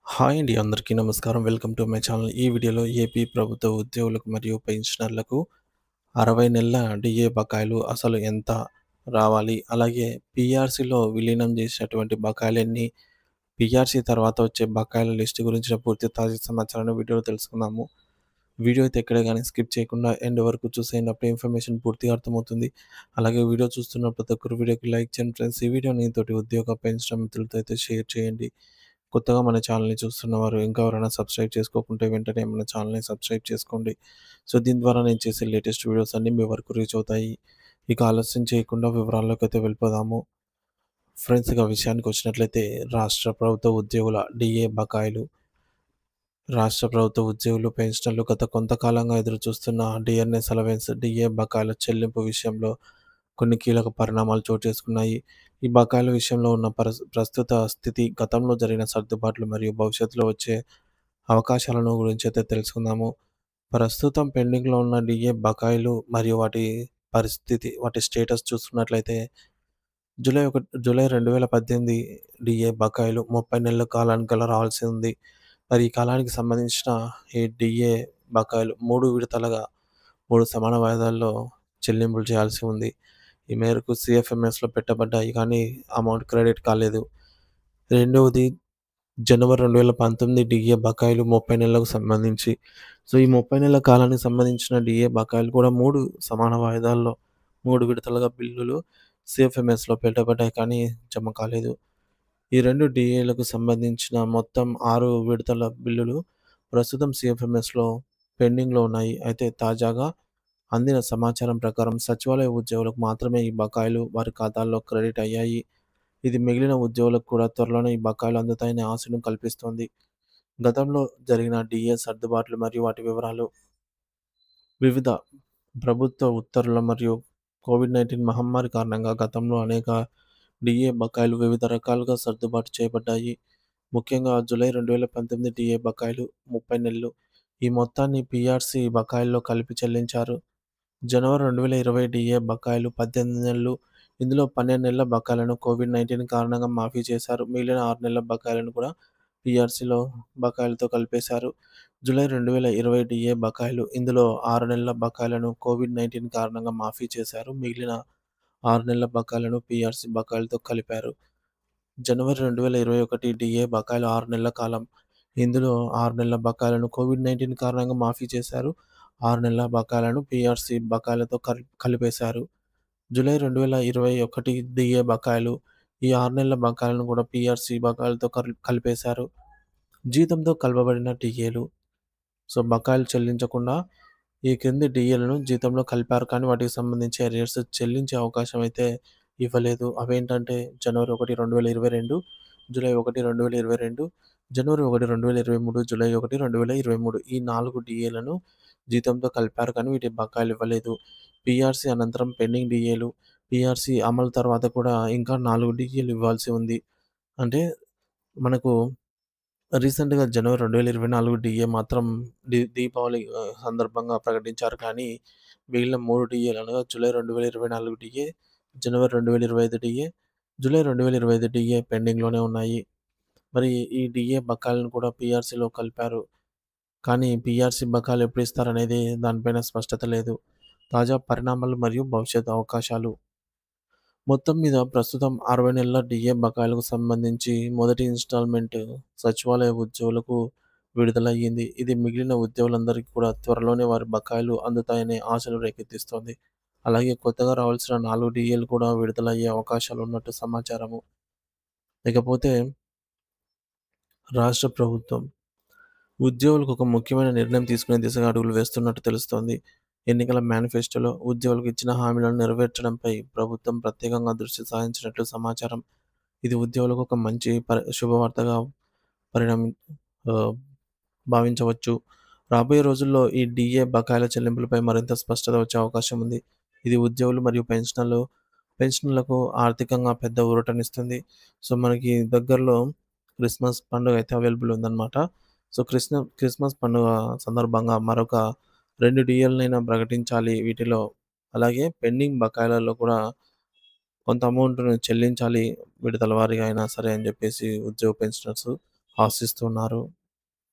Hi అండి. అందరికీ నమస్కారం. Welcome to my channel. ఈ వీడియోలో ఏపీ ప్రభుత్వ ఉద్యోగులకు మరియు పెన్షనర్లకు 60 నెలల డీఏ బకాయిలు అసలు ఎంత రావాలి? అలాగే పీఆర్సీలో విలీనం చేసినటువంటి బకాయిలెన్ని? పీఆర్సీ తర్వాత వచ్చే బకాయిల లిస్ట్ గురించిన పూర్తి తాజా సమాచారాన్ని వీడియోలో తెలుసుకుందాము. వీడియో అయితే ఎక్కడ గాని స్కిప్ చేయకుండా ఎండ్ వరకు చూసేయండి. అప్పుడే ఇన్ఫర్మేషన్ పూర్తిగా అర్థమవుతుంది. అలాగే వీడియో చూస్తున్న ప్రతి ఒక్కరు వీడియోకి లైక్ చేయండి ఫ్రెండ్స్. ఈ వీడియోని తోటి ఉద్యోగ పెన్షన్ మిత్రులతో అయితే షేర్ చేయండి. కొత్తగా మన ఛానల్‌ని చూస్తున్నవారు ఇంకా ఎవరైనా సబ్స్క్రైబ్ చేసుకోకుంటే వెంటనే మన ఛానల్‌ని సబ్స్క్రైబ్ చేసుకోండి. సో, దీని ద్వారా నేను చేసే లేటెస్ట్ వీడియోస్ అన్నీ మీ వరకు రీచ్ అవుతాయి. ఇక ఆలస్యం చేయకుండా వివరాల్లోకైతే వెళ్ళిపోదాము. ఫ్రెండ్స్ ఇక విషయానికొచ్చినట్లయితే రాష్ట్ర ప్రభుత్వ ఉద్యోగుల డీఏ బకాయిలు. రాష్ట్ర ప్రభుత్వ ఉద్యోగులు, పెన్షనర్లు గత కొంతకాలంగా ఎదురుచూస్తున్న డిఆర్ఎస్ అలవెన్స్, డీఏ బకాయిల చెల్లింపు విషయంలో కొన్ని కీలక పరిణామాలు చోటు చేసుకున్నాయి. ఈ బకాయిల విషయంలో ఉన్న ప్రస్తుత స్థితి, గతంలో జరిగిన సర్దుబాట్లు మరియు భవిష్యత్తులో వచ్చే అవకాశాలను గురించి అయితే తెలుసుకుందాము. ప్రస్తుతం పెండింగ్‌లో ఉన్న డీఏ బకాయిలు మరియు వాటి స్టేటస్ చూసుకున్నట్లయితే జూలై 2018 డీఏ బకాయిలు 30 నెలల కాలానికి గల రావాల్సి ఉంది. మరి ఈ కాలానికి సంబంధించిన ఈ డీఏ బకాయిలు 3 విడతలుగా 3 సమాన వాయిదాల్లో చెల్లింపులు చేయాల్సి ఉంది. ఈ మేరకు సీఎఫ్ఎంఎస్‌లో పెట్టబడ్డాయి కానీ అమౌంట్ క్రెడిట్ కాలేదు. రెండవది జనవరి 2019 డీఏ బకాయిలు 30 నెలలకు సంబంధించి. సో, ఈ 30 నెలల కాలానికి సంబంధించిన డీఏ బకాయిలు కూడా 3 సమాన వాయిదాల్లో 3 విడతలుగా బిల్లులు సీఎఫ్ఎంఎస్‌లో పెట్టబడ్డాయి కానీ జమ కాలేదు. ఈ 2 డీఏలకు సంబంధించిన మొత్తం 6 విడతల బిల్లులు ప్రస్తుతం సీఎఫ్ఎంఎస్‌లో పెండింగ్‌లో ఉన్నాయి. అయితే తాజాగా అందిన సమాచారం ప్రకారం సచివాలయ ఉద్యోగులకు మాత్రమే ఈ బకాయిలు వారి ఖాతాల్లో క్రెడిట్ అయ్యాయి. ఇది మిగిలిన ఉద్యోగులకు కూడా త్వరలోనే ఈ బకాయిలు అందుతాయనే ఆశను కల్పిస్తోంది. గతంలో జరిగిన డీఏ సర్దుబాట్లు మరియు వాటి వివరాలు. వివిధ ప్రభుత్వ ఉత్తర్వులు మరియు కోవిడ్-19 మహమ్మారి కారణంగా గతంలో అనేక డీఏ బకాయిలు వివిధ రకాలుగా సర్దుబాటు చేయబడ్డాయి. ముఖ్యంగా జూలై 2019 డీఏ బకాయిలు 30 నెలలు. ఈ మొత్తాన్ని పీఆర్సీ బకాయిల్లో కలిపి చెల్లించారు. జనవరి 2020 డీఏ బకాయిలు 18 నెలలు. ఇందులో 12 నెలల బకాయిలను కోవిడ్-19 కారణంగా మాఫీ చేశారు. మిగిలిన 6 నెలల బకాయిలను కూడా పీఆర్సీలో బకాయిలతో కలిపేశారు. జూలై 2020 డీఏ బకాయిలు. ఇందులో 6 నెలల బకాయిలను కోవిడ్-19 కారణంగా మాఫీ చేశారు. మిగిలిన 6 నెలల బకాయిలను పీఆర్సీ బకాయిలతో కలిపారు. జనవరి 2021 డీఏ బకాయిలు 6 నెలల కాలం. ఇందులో 6 నెలల బకాయిలను కోవిడ్-19 కారణంగా మాఫీ చేశారు. 6 నెలల బకాయిలను పీఆర్సీ బకాయిలతో కలిపేశారు. జూలై 2021 డీఏ బకాయిలు. ఈ 6 నెలల బకాయిలను కూడా పీఆర్సీ బకాయిలతో కలిపేశారు. జీతంతో కలపబడిన డీఏలు. సో, బకాయిలు చెల్లించకుండా ఈ క్రింది డీఏలను జీతంలో కలిపారు కానీ వాటికి సంబంధించి అరియర్స్ చెల్లించే అవకాశం అయితే ఇవ్వలేదు. అవేంటంటే జనవరి 1, 2022, జూలై 1, 2022, జనవరి 1, 2023, జూలై 1, 2023 ఈ 4 డీఏలను జీతంతో కలిపారు కానీ వీటి బకాయిలు ఇవ్వలేదు. పీఆర్సీ అనంతరం పెండింగ్ డీఏలు. పీఆర్సీ అమలు తర్వాత కూడా ఇంకా 4 డీఏలు ఇవ్వాల్సి ఉంది. అంటే మనకు రీసెంట్‌గా జనవరి 2024 డీఏ మాత్రం దీపావళి సందర్భంగా ప్రకటించారు కానీ, మిగిలిన 3 డీఏలు అనగా జూలై 2024 డీఏ, జనవరి 2025 డీఏ, జూలై 2025 డీఏ పెండింగ్‌లోనే ఉన్నాయి. మరి ఈ డీఏ బకాయిలను కూడా పీఆర్సీలో కలిపారు. కానీ పీఆర్సీ బకాయిలు ఎప్పుడు ఇస్తారనేది దానిపైన స్పష్టత లేదు. తాజా పరిణామాలు మరియు భవిష్యత్ అవకాశాలు. మొత్తం మీద ప్రస్తుతం 60 నెలల డీఏ బకాయిలకు సంబంధించి మొదటి ఇన్‌స్టాల్‌మెంట్ సచివాలయ ఉద్యోగులకు విడుదలయ్యింది. ఇది మిగిలిన ఉద్యోగులందరికీ కూడా త్వరలోనే వారి బకాయిలు అందుతాయనే ఆశలు రేకెత్తిస్తోంది. అలాగే కొత్తగా రావాల్సిన 4 డీఏలు కూడా విడుదలయ్యే అవకాశాలున్నట్టు సమాచారము. ఇకపోతే రాష్ట్ర ప్రభుత్వం ఉద్యోగులకు ఒక ముఖ్యమైన నిర్ణయం తీసుకునే దిశగా అడుగులు వేస్తున్నట్టు తెలుస్తోంది. ఎన్నికల మేనిఫెస్టోలో ఉద్యోగులకు ఇచ్చిన హామీలను నెరవేర్చడంపై ప్రభుత్వం ప్రత్యేకంగా దృష్టి సారించినట్లు సమాచారం. ఇది ఉద్యోగులకు ఒక మంచి శుభవార్తగా పరిణమి ఆహ్, భావించవచ్చు. రాబోయే రోజుల్లో ఈ డీఏ బకాయిల చెల్లింపులపై మరింత స్పష్టత వచ్చే అవకాశం ఉంది. ఇది ఉద్యోగులు మరియు పెన్షనర్లకు ఆర్థికంగా పెద్ద ఊరటనిస్తుంది. సో, మనకి దగ్గరలో క్రిస్మస్ పండుగ అయితే అవైలబుల్ ఉందన్నమాట. సో, క్రిస్మస్ పండుగ సందర్భంగా మరొక 2 డీఎల్‌నైనా ప్రకటించాలి వీటిలో. అలాగే పెండింగ్ బకాయిలలో కూడా కొంత అమౌంట్‌ను చెల్లించాలి విడతల వారీగా అయినా సరే అని జెప్పేసి ఉద్యోగ పెన్షనర్స్ ఆశిస్తున్నారు.